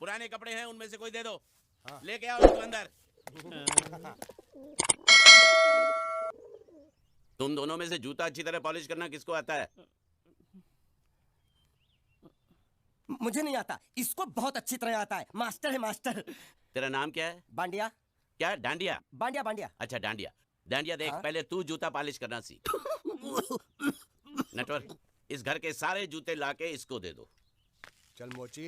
पुराने कपड़े हैं उनमें से कोई दे दो। हाँ। लेके आओ उसको अंदर। तुम दोनों में से जूता अच्छी तरह पॉलिश करना किसको आता है? मुझे नहीं आता, इसको बहुत अच्छी तरह आता है। मास्टर है मास्टर। तेरा नाम क्या है? बांडिया। क्या? डांडिया? बांडिया बांडिया। अच्छा डांडिया। डांडिया देख, हाँ? पहले तू जूता पॉलिश करना सीख। नटवर, इस घर के सारे जूते लाके इसको दे दो। चल मोची।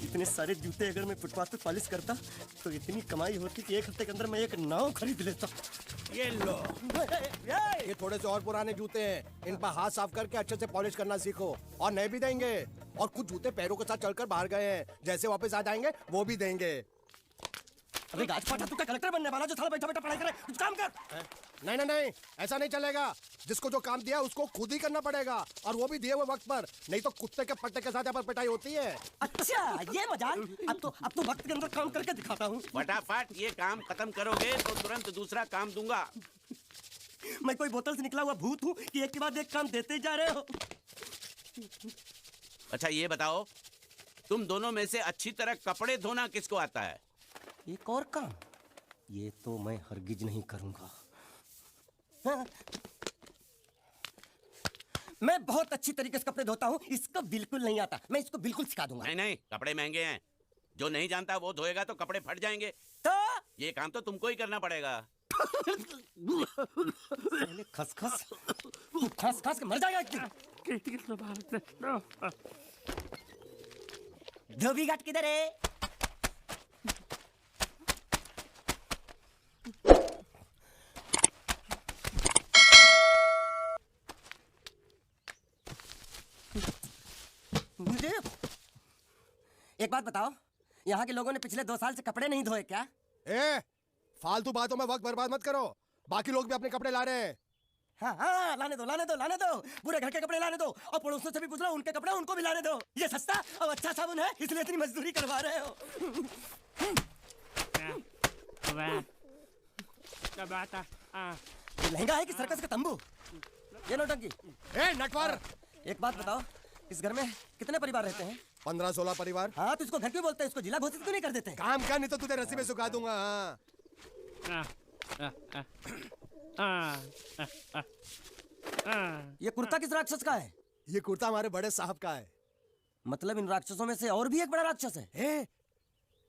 इतने सारे जूते अगर मैं फुटपाथ पे पॉलिश करता तो इतनी कमाई होती कि 1 हफ्ते के अंदर मैं एक नाव खरीद लेता। ये लो, ये थोड़े से और पुराने जूते हैं, इन पर हाथ साफ करके अच्छे से पॉलिश करना सीखो। और नए भी देंगे, और कुछ जूते पैरों के साथ चलकर बाहर गए हैं, जैसे वापस आ जाएंगे वो भी देंगे। अबे गाज पाठा, तू क्या कलेक्टर बनने वाला जो साला बैठा बैठा पढ़ाई करे? कुछ काम कर। नहीं नहीं नहीं, ऐसा नहीं चलेगा। जिसको जो काम दिया उसको खुद ही करना पड़ेगा, और वो भी दिए हुए वक्त पर, नहीं तो कुत्ते के पट्टे के साथ यहाँ पर पिटाई होती है। अच्छा ये मजाक। अब तो वक्त के अंदर काम करके दिखाता हूँ। फटाफट ये काम खत्म करोगे तो तुरंत दूसरा काम दूंगा। मैं कोई बोतल से निकला हुआ भूत हूँ कि एक के बाद एक काम देते जा रहे हो? अच्छा ये बताओ, तुम दोनों में से अच्छी तरह कपड़े धोना किसको आता है? एक और काम, ये तो मैं हरगिज नहीं करूंगा। हाँ। मैं बहुत अच्छी तरीके से कपड़े धोता हूँ, इसको बिल्कुल नहीं आता। मैं इसको बिल्कुल सिखा दूंगा। नहीं नहीं, कपड़े महंगे हैं, जो नहीं जानता वो धोएगा तो कपड़े फट जाएंगे। तो ये काम तो तुमको ही करना पड़ेगा। खस खस खस खस के मर जाएगा। धोबी घाट किधर है? एक बात बताओ, यहाँ के लोगों ने पिछले 2 साल से कपड़े नहीं धोए क्या? फालतू बातों में वक्त बर्बाद मत करो, बाकी लोग भी अपने कपड़े ला रहे हैं। हाँ हाँ, लाने दो लाने दो लाने दो। पूरे घर के कपड़े लाने दो, और पड़ोसियों से भी पूछ लो, उनके कपड़े उनको भी लाने दो। ये सस्ता और अच्छा साबुन है, इसलिए इतनी मजदूरी करवा रहे हो। लहंगा है कि सर्कस का तंबू? ये नौटंकी। नटवर, एक बात बताओ, इस घर में कितने परिवार रहते हैं? 15-16 परिवार। हाँ तो इसको घर क्यों बोलते हैं? इसको जिला घोषित क्यों नहीं कर देते? काम कर, नहीं तो तुझे रस्सी में सुखा दूंगा। ये कुर्ता किस राक्षस का है? ये कुर्ता हमारे बड़े साहब का है। मतलब इन राक्षसों में से और भी एक बड़ा राक्षस है?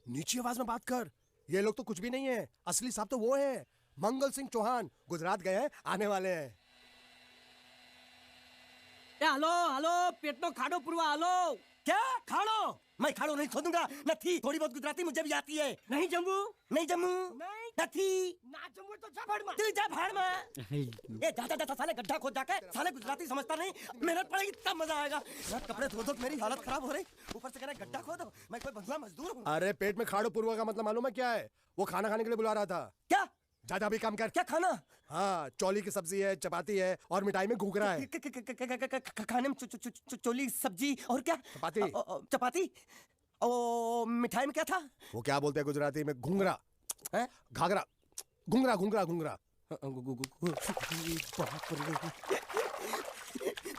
नीची आवाज में बात कर, ये लोग तो कुछ भी नहीं है। असली साहब तो वो है, मंगल सिंह चौहान। गुजरात गए हैं, आने वाले हैं। हेलो हेलो, पेट तो खाड़ो पुरवा। हेलो क्या खाड़ो? मैं खाड़ो नहीं खोदूंगा। नथी, थोड़ी बहुत गुजराती मुझे भी आती है। नहीं जम्मू, नहीं जम्मू, नहीं नथी, ना जम्मू तो जा भाड़ में। तू जा भाड़ में। ए जा जा जा, साले गड्ढा खोद जाके। साले गुजराती समझता नहीं, मेहनत पड़ेगी तब मजा आएगा। कपड़े धो धो मेरी हालत खराब हो रही, ऊपर से कह रहे गड्ढा खोदो। मैं कोई बंधुआ मजदूर हूँ? अरे पेट में खाड़ो पुरवा का मतलब मालूम है क्या है? वो खाना खाने के लिए बुला रहा था। क्या? जा भी काम कर। क्या खाना? हाँ, चौली की सब्जी है, चपाती है, और मिठाई में घूघरा है। खाने में चोली सब्जी और क्या? चपाती। चपाती। ओ मिठाई में क्या था? वो क्या बोलते हैं गुजराती में? घूंघरा है? घाघरा, घूंघरा घूंघरा घूंघरा।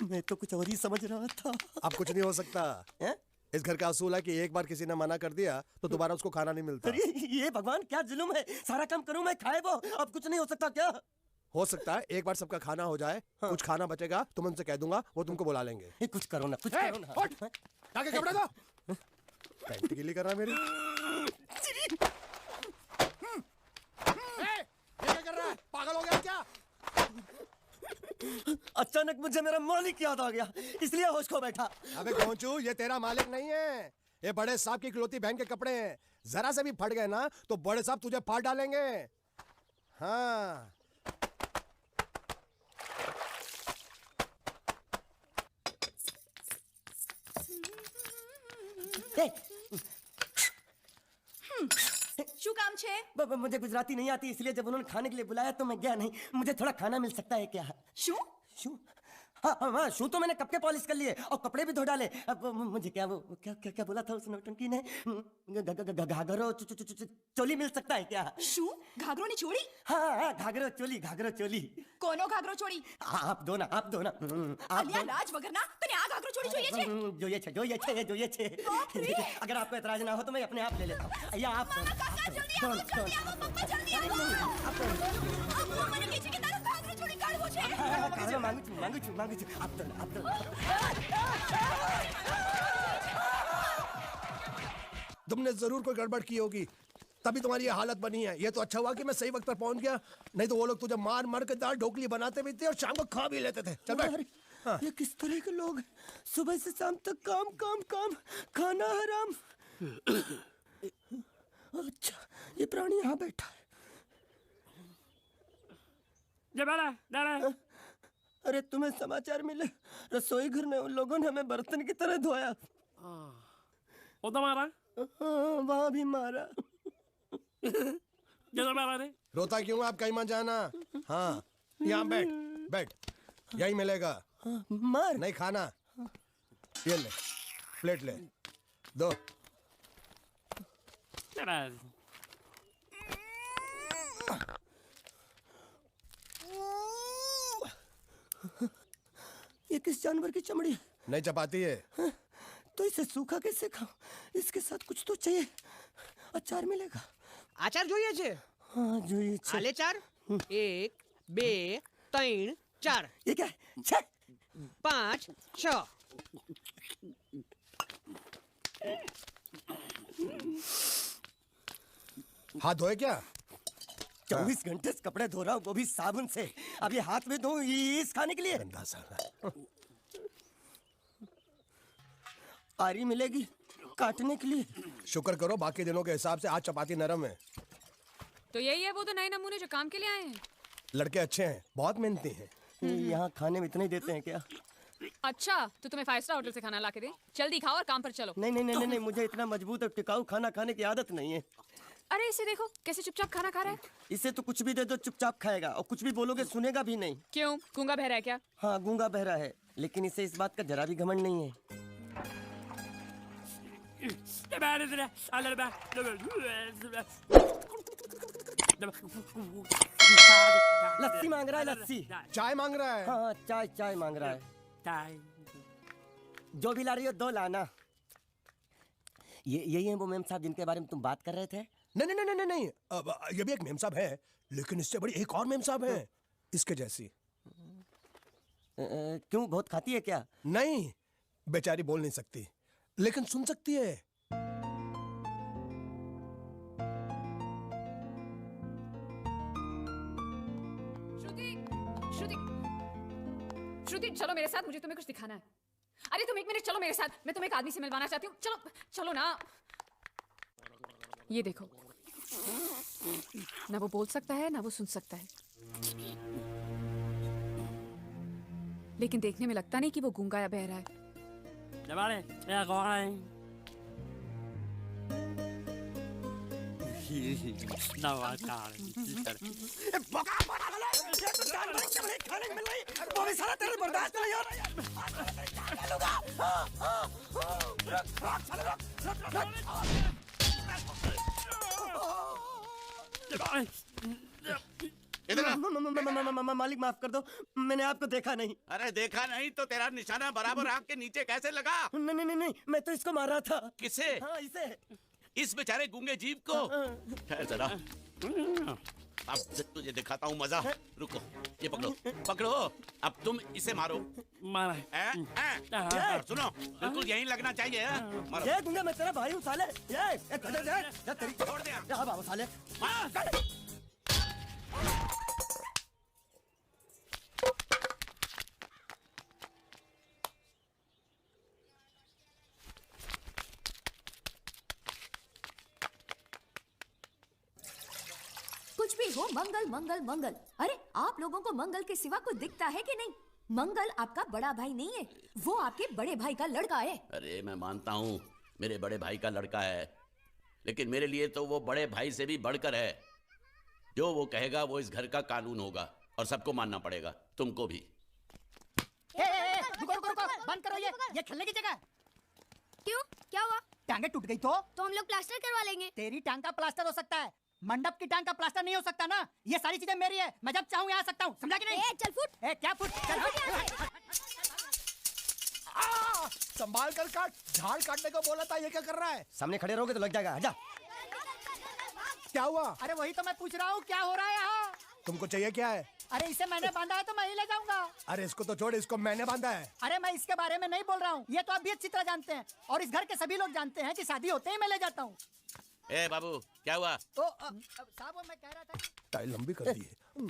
मैं तो कुछ और ही समझ रहा था। अब कुछ नहीं हो सकता है? इस घर का असूल है कि एक बार किसी ने मना कर दिया तो दोबारा उसको खाना नहीं मिलता। ये भगवान क्या जुल्म है? सारा काम करूं मैं, खाए वो। अब कुछ नहीं हो सकता क्या? हो सकता है एक बार सबका खाना हो जाए। हाँ। कुछ खाना बचेगा तो मैं उनसे कह दूंगा, वो तुमको बुला लेंगे। कुछ करो ना, कुछ करो ना। जाके कपड़े दो। पैंट गीली कर रहा मेरी। ये क्या कर रहा है? पागल हो गया क्या? अचानक मुझे मेरा मालिक याद आ गया, इसलिए होश खो बैठा। अबे घोंचू, ये तेरा मालिक नहीं है, ये बड़े साहब की इकलौती बहन के कपड़े हैं। जरा से भी फट गए ना तो बड़े साहब तुझे फाड़ डालेंगे। हाँ। શું કામ છે? मुझे गुजराती नहीं आती, इसलिए जब उन्होंने खाने के लिए बुलाया तो मैं गया नहीं। मुझे थोड़ा खाना मिल सकता है क्या? શું? शू? हाँ, शू तो मैंने कब के पॉलिश कर लिए और कपड़े भी धो डाले। अब मुझे क्या वो क्या क्या क्या बोला था उस नौटंकी ने? घाघरो चोली मिल सकता है क्या? શું? ઘાઘરોની ચોળી? हाँ, घाघरो चोली। કોનો ઘાઘરો ચોળી? आप दो ना। અલ્યા લાજ વગરના તને આ ઘાઘરો ચોળી જોઈએ? જોઈએ છે જોઈએ છે अगर आपको एतराज ना हो तो मैं अपने आप ले लेता हूँ या आप मांगू છું आप तो तुमने जरूर कोई गड़बड़ की होगी, तभी तुम्हारी ये हालत बनी है। ये तो अच्छा हुआ कि मैं सही वक्त पर पहुंच गया, नहीं तो वो लोग तुझे मार मार के दाल ढोकली बनाते भी थे और शाम को खा भी लेते थे। चल बैठ। हाँ। ये किस तरह के लोग हैं? सुबह से शाम तक काम काम काम, खाना हराम। अच्छा, ये प्राणी यहाँ बैठा है। अरे तुम्हें समाचार मिले? रसोई घर में उन लोगों ने हमें बर्तन की तरह धोया। मारा वहाँ भी मारा। रोता क्यों? आप कहीं मत जाना। हाँ, यहाँ बैठ बैठ, यही मिलेगा। मार नहीं खाना, ये ले, प्लेट ले, दो। ये किस जानवर की चमड़ी है? नहीं चपाती है। तो इसे सूखा कैसे खाऊं? इसके साथ कुछ तो चाहिए। अचार मिलेगा? આચાર જોઈએ છે? हाँ જોઈએ છે। આલે ચાર 1 2 3 4 ये क्या है? 6 5 6 हाथ धोए क्या? 24 घंटे से कपड़े धो रहा हूँ, वो भी साबुन से। अब ये हाथ में धो इस खाने के लिए? गंदा साला। आरी मिलेगी काटने के लिए? शुक्र करो बाकी दिनों के हिसाब से आज चपाती नरम है। तो यही है वो तो नए नमूने जो काम के लिए आए हैं। लड़के अच्छे हैं, बहुत मेहनती हैं। यहाँ खाने में इतना ही देते हैं क्या? अच्छा तो तुम्हें 5 स्टार होटल से खाना ला के दे? जल्दी खाओ और काम पर चलो। नहीं, मुझे इतना मजबूत और टिकाऊ खाना खाने की आदत नहीं है। अरे इसे देखो कैसे चुपचाप खाना खा रहा है। इसे तो कुछ भी दे दो चुपचाप खाएगा, और कुछ भी बोलोगे सुनेगा भी नहीं। क्यों, गूंगा बहरा है क्या? हाँ गूंगा बहरा है, लेकिन इसे इस बात का जरा भी घमंड नहीं है। लस्सी मांग रहा है, लस्सी। चाय मांग रहा है। हाँ चाय मांग रहा है। जो भी ला रही हो 2 लाना। यही है वो मेम साहब जिनके बारे में तुम बात कर रहे थे? नहीं, अब ये भी एक मेम साहब है, लेकिन इससे बड़ी एक और मेम साहब है, इसके जैसी। क्यों, बहुत खाती है क्या? नहीं, बेचारी बोल नहीं सकती, लेकिन सुन सकती है। श्रुति चलो मेरे साथ, मुझे तुम्हें कुछ दिखाना है। अरे तुम 1 मिनट चलो मेरे साथ, मैं तुम्हें एक आदमी से मिलवाना चाहती हूँ। चलो ना। ये देखो, ना वो बोल सकता है ना वो सुन सकता है, लेकिन देखने में लगता नहीं कि वो गूंगा या बहरा है। मालिक माफ कर दो, मैंने आपको देखा नहीं। अरे देखा नहीं तो तेरा निशाना बराबर आंख के नीचे कैसे लगा? नहीं, मैं तो इसको मारा था। किसे? हाँ इसे। इस बेचारे गूंगे जीव को? ठहर जरा, अब तुझे दिखाता हूँ मजा। रुको, ये पकड़ो। अब तुम इसे मारो। सुनो, बिल्कुल यहीं लगना चाहिए। मारो। ये गूंगा, मैं तेरा भाई हूँ साले। छोड़ दे। हाँ बाबा साले। कुछ भी हो, मंगल मंगल मंगल। अरे आप लोगों को मंगल के सिवा कुछ दिखता है कि नहीं? मंगल आपका बड़ा भाई नहीं है, वो आपके बड़े भाई का लड़का है। अरे मैं मानता हूँ मेरे बड़े भाई का लड़का है, लेकिन मेरे लिए तो वो बड़े भाई से भी बढ़कर है। जो वो कहेगा वो इस घर का कानून होगा और सबको मानना पड़ेगा, तुमको भी। रुको, बंद करो ये खेलने की जगह। क्यों, क्या हुआ? टांगे टूट गई तो हम लोग प्लास्टर करवा लेंगे। तेरी टांग का प्लास्टर हो सकता है, मंडप की टांग का प्लास्टर नहीं हो सकता ना। ये सारी चीजें मेरी है, मैं जब चाहूँ यहाँ आ सकता हूँ, समझा कि नहीं? चल फुट। क्या फुट? चल संभाल कर काट, झाड़ काटने को बोला था, ये क्या कर रहा है? सामने खड़े रहोगे तो लग जाएगा, जा। क्या हुआ? अरे वही तो मैं पूछ रहा हूँ, क्या हो रहा है यहाँ? तुमको चाहिए क्या है? अरे इसे मैंने बांधा है तो मैं ही ले जाऊंगा। अरे इसको तो छोड़, इसको मैंने बांधा है। अरे मैं इसके बारे में नहीं बोल रहा हूँ, ये तो आप भी अच्छी तरह जानते हैं और इस घर के सभी लोग जानते हैं कि शादी होते ही मैं ले जाता हूँ। ए बाबू, क्या हुआ? तो साहब मैं कह रहा था टाइल लंबी कर दी है।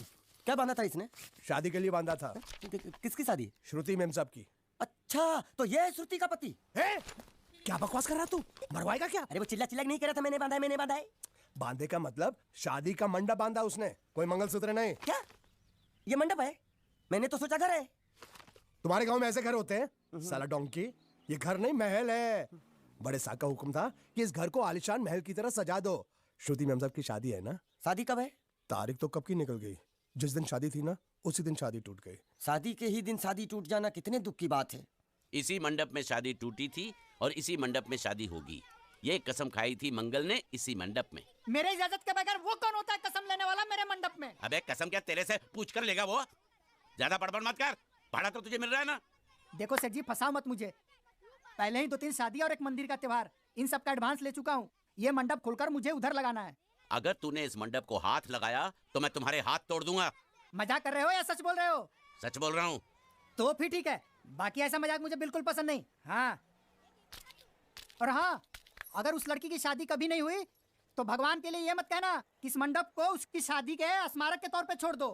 क्या बांधा था इसने? शादी के लिए बांधा था। किसकी शादी? श्रुति मेम साहब की। अच्छा, तो ये है श्रुति का पति? है? क्या बकवास कर रहा तू? मरवाएगा क्या? अरे वो चिल्ला चिल्ला नहीं कह रहा था मैंने बांधा है, मैंने बांधा है। बांधे का मतलब शादी का मंडप बांधा उसने, कोई मंगलसूत्र नहीं। क्या ये मंडप है? मैंने तो सोचा घर है। तुम्हारे गांव में ऐसे घर होते हैं? साला डोंकी, ये घर नहीं महल है। बड़े साहब का हुक्म था कि इस घर को आलीशान महल की तरह सजा दो। श्रुति मेम साहब की शादी है ना? शादी कब है? तारीख तो कब की निकल गई। जिस दिन शादी थी ना, उसी दिन शादी टूट गई। शादी के ही दिन शादी टूट जाना कितने दुख की बात है। इसी मंडप में शादी टूटी थी और इसी मंडप में शादी होगी। ये कसम खाई थी मंगल ने इसी मंडप में। मेरे इजाजत के बगैर वो कौन होता है कसम लेने वाला मेरे मंडप में? अबे कसम क्या तेरे से पूछ कर लेगा वो? ज्यादा बड़बड़ मत कर, भाड़ा तो तुझे मिल रहा है ना। देखो सेठ जी, फंसाओ मत मुझे। पहले ही 2-3 शादी और एक मंदिर का त्योहार, इन सब का एडवांस ले चुका हूँ। ये मंडप खुलकर मुझे उधर लगाना है। अगर तूने इस मंडप को हाथ लगाया तो मैं तुम्हारे हाथ तोड़ दूंगा। मजाक कर रहे हो या सच बोल रहे हो? सच बोल रहा हूँ। तो फिर ठीक है, बाकी ऐसा मजाक मुझे बिल्कुल पसंद नहीं। हाँ, और हाँ, अगर उस लड़की की शादी कभी नहीं हुई तो भगवान के लिए ये मत कहना कि इस मंडप को उसकी शादी के स्मारक के तौर पे छोड़ दो।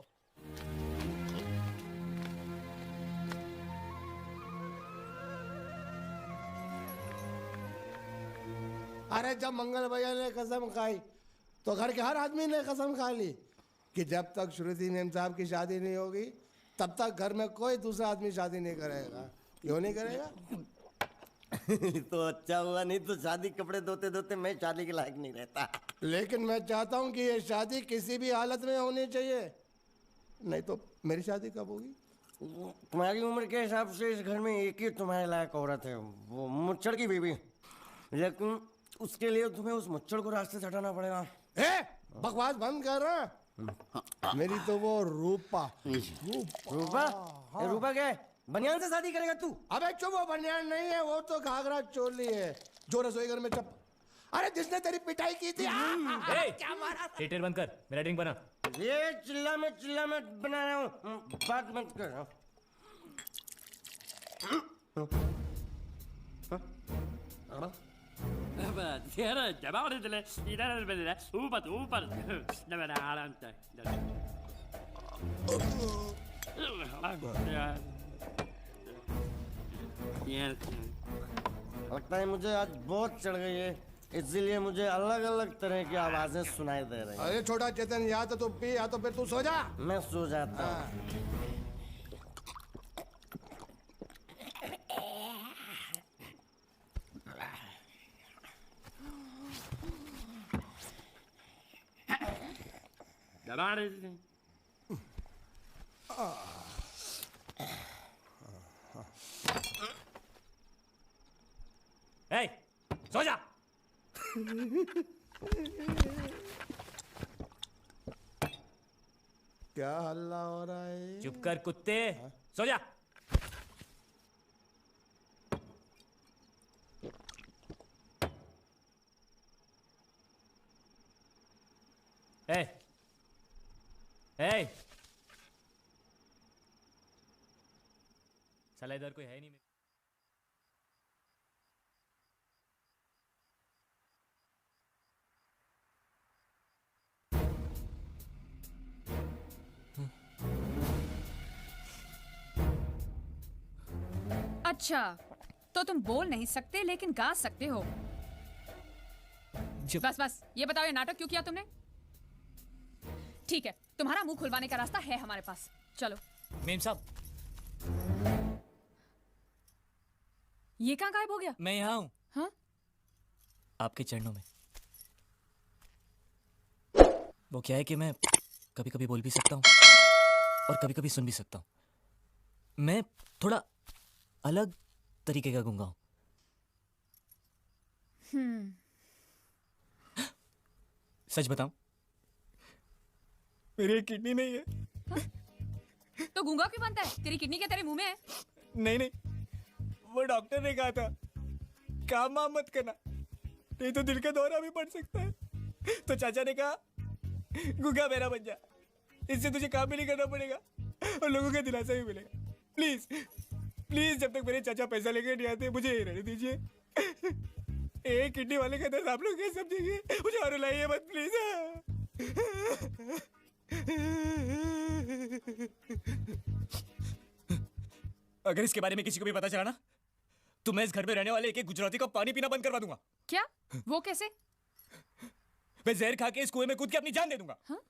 अरे जब मंगल भैया ने कसम खाई तो घर के हर आदमी ने कसम खा ली कि जब तक श्रुति मेम साहब की शादी नहीं होगी तब तक घर में कोई दूसरा आदमी शादी नहीं करेगा। क्यों नहीं करेगा? तो अच्छा हुआ, नहीं तो शादी कपड़े धोते धोते मैं शादी के लायक नहीं रहता। लेकिन मैं चाहता हूँ कि ये शादी किसी भी हालत में होनी चाहिए, नहीं तो मेरी शादी कब होगी? तुम्हारी उम्र के हिसाब से इस घर में एक ही तुम्हारे लायक औरत है, वो मुच्छड़ की बीवी। लेकिन उसके लिए तुम्हें उस मुच्छड़ को रास्ते से हटाना पड़ेगा। बकवास बंद कर रहा। मेरी तो वो रूपा। रूपा? रूपा क्या है? बनियान से शादी करेगा तू? अबे चुप, वो बनियान नहीं है, वो तो घाघरा चोली है जो रसोई घर में चप। अरे जिसने तेरी पिटाई की थी। क्या मारा था? थिएटर बंद कर, मेरा ड्रिंक बना। ये चिल्ला में बना रहा हूँ, बात मत कर। लगता है मुझे आज बहुत चढ़ गई है, इसीलिए मुझे अलग अलग तरह की आवाजें सुनाई दे रही हैं। अरे छोटा चेतन, या तो तू पी या तो फिर तू सो जा। मैं सो जाता हूँ। ए, सो जा। क्या हल्ला हो रहा है? चुप कर कुत्ते, सो जा। ए, ए, साला इधर कोई है नहीं। अच्छा, तो तुम बोल नहीं सकते लेकिन गा सकते हो। बस बस ये बताओ, ये नाटक क्यों किया तुमने? ठीक है, तुम्हारा मुंह खुलवाने का रास्ता है हमारे पास, चलो। मेम साहब, ये कहाँ गायब हो गया? मैं यहाँ हूँ। हाँ? आपके चरणों में। वो क्या है कि मैं कभी कभी बोल भी सकता हूँ और कभी कभी सुन भी सकता हूँ। मैं थोड़ा अलग तरीके का गूंगा हूँ। सच बताऊं, मेरी किडनी नहीं है। तो गूंगा क्यों बनता है? तेरी किडनी क्या तेरे मुंह में है? नहीं, वो डॉक्टर ने कहा था काम वाम मत करना, नहीं तो दिल का दौरा भी पड़ सकता है। तो चाचा ने कहा गूंगा बहरा बन जा, इससे तुझे काम भी नहीं करना पड़ेगा और लोगों का दिलासा भी मिलेगा। प्लीज प्लीज जब तक मेरे चाचा पैसा लेकर नहीं आते मुझे ये रहने दीजिए। एक किडनी वाले का दर्द आप लोग कैसे समझेंगे, मुझे और रुलाइए मत प्लीज। अगर इसके बारे में किसी को भी पता चला ना तो मैं इस घर में रहने वाले एक गुजराती का पानी पीना बंद करवा दूंगा। क्या? वो कैसे? मैं जहर खा के इस कुएं में कूद के अपनी जान दे दूंगा। हाँ?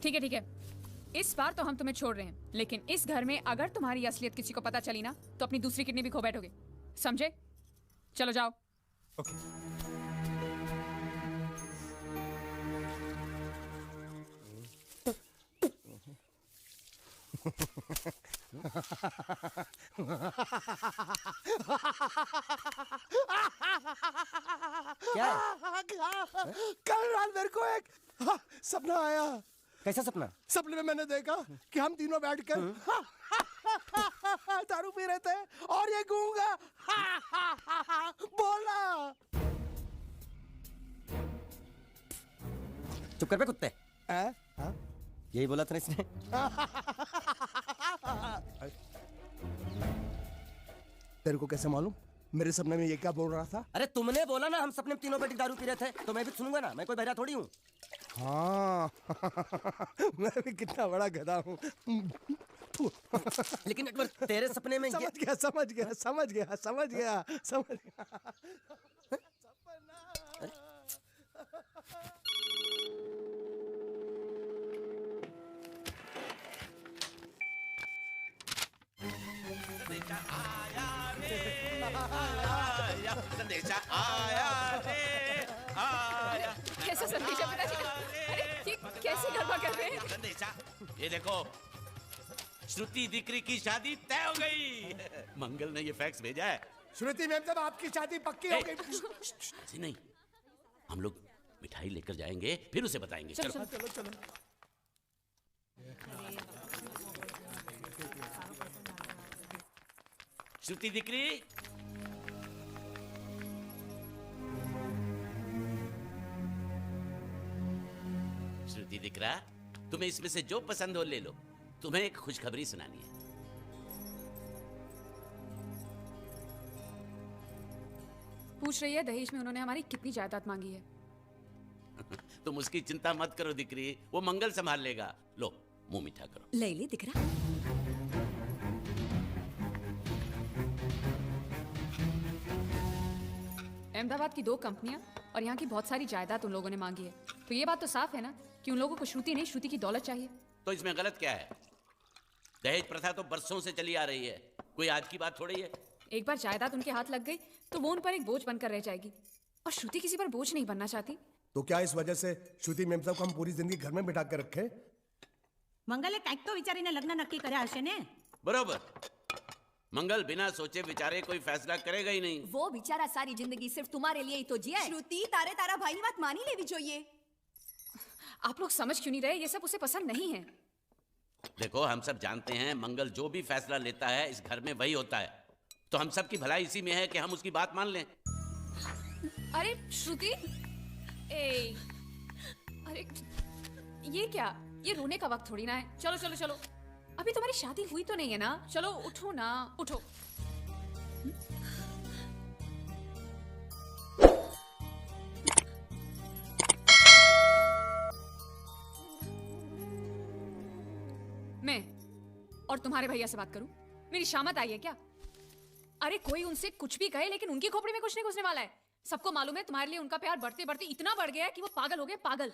ठीक है ठीक है, इस बार तो हम तुम्हें छोड़ रहे हैं, लेकिन इस घर में अगर तुम्हारी असलियत किसी को पता चली ना तो अपनी दूसरी किडनी भी खो बैठोगे, समझे? चलो जाओ। ओके। क्या है? कल रात मेरे को एक सपना आया। कैसा सपना? सपने में मैंने देखा कि हम तीनों बैठकर दारू पी रहे थे और ये गूंगा बोला। चुप कर बे कुत्ते। यही बोला था इसने। तेरे को कैसे मालूम मेरे सपने में ये क्या बोल रहा था? अरे तुमने बोला ना हम सपने में तीनों बैठ दारू पी रहे थे, तो मैं भी सुनूंगा ना, मैं कोई बहरा थोड़ी हूँ। हाँ मैं भी कितना बड़ा गधा हूँ। लेकिन एक बार तेरे सपने में समझ गया समझ गया समझ गया समझ गया समझ गया। संदेशा आया रे आया। कैसा संदेशा पिताजी? अरे ये कैसे गड़बड़ कर रहे हैं? संदेशा, ये देखो श्रुति दिक्री की शादी तय हो गई। मंगल ने ये फैक्स भेजा है। श्रुति मैम साहब आपकी शादी पक्की हो गई। ऐसे नहीं, हम लोग मिठाई लेकर जाएंगे फिर उसे बताएंगे। चलो, चलो चलो चलो। श्रुति दिक्री, श्रुति दिक्रा, तुम्हें इसमें से जो पसंद हो ले लो। तुम्हें एक खुशखबरी सुनानी है। पूछ रही है दहेज में उन्होंने हमारी कितनी जायदाद मांगी है। तुम उसकी चिंता मत करो दिक्री, वो मंगल संभाल लेगा। लो मुंह मीठा करो। ले ले दिख रहा। अहमदाबाद की 2 कंपनियां और यहाँ की बहुत सारी जायदाद उन लोगों ने मांगी है, तो ये बात तो साफ है ना कि उन लोगों को श्रुति नहीं, श्रुति की दौलत चाहिए। तो इसमें गलत क्या है? दहेज प्रथा तो बरसों से चली आ रही है, कोई आज की बात थोड़ी है। एक बार जायदाद उनके हाथ लग गई तो वो उन पर एक बोझ बनकर रह जाएगी, और श्रुति किसी पर बोझ नहीं बनना चाहती। तो क्या इस वजह से श्रुति मैम साहब को हम पूरी जिंदगी घर में बिठा कर रखे? મંગલે કાંઈક તો વિચારીને લગ્ન નક્કી કર્યા હશે ને? बरोबर, मंगल बिना सोचे विचारे कोई फैसला करेगा ही नहीं। वो बेचारा सारी जिंदगी सिर्फ तुम्हारे लिए ही तो जिया है। श्रुति तारे तारा भाई ની વાત માની લેવી જોઈએ। आप लोग समझ क्यों नहीं रहे? ये सब उसे पसंद नहीं है। देखो हम सब जानते हैं मंगल जो भी फैसला लेता है इस घर में वही होता है, तो हम सब की भलाई इसी में है कि हम उसकी बात मान लें। अरे श्रुति, ए, अरे ये क्या? ये रोने का वक्त थोड़ी ना है। चलो चलो चलो, अभी तुम्हारी शादी हुई तो नहीं है ना? चलो उठो ना, उठो। मैं और तुम्हारे भैया से बात करूं? मेरी शामत आई है क्या? अरे कोई उनसे कुछ भी कहे लेकिन उनकी खोपड़ी में कुछ नहीं घुसने वाला है। सबको मालूम है तुम्हारे लिए उनका प्यार बढ़ते बढ़ते इतना बढ़ गया है कि वो पागल हो गए, पागल।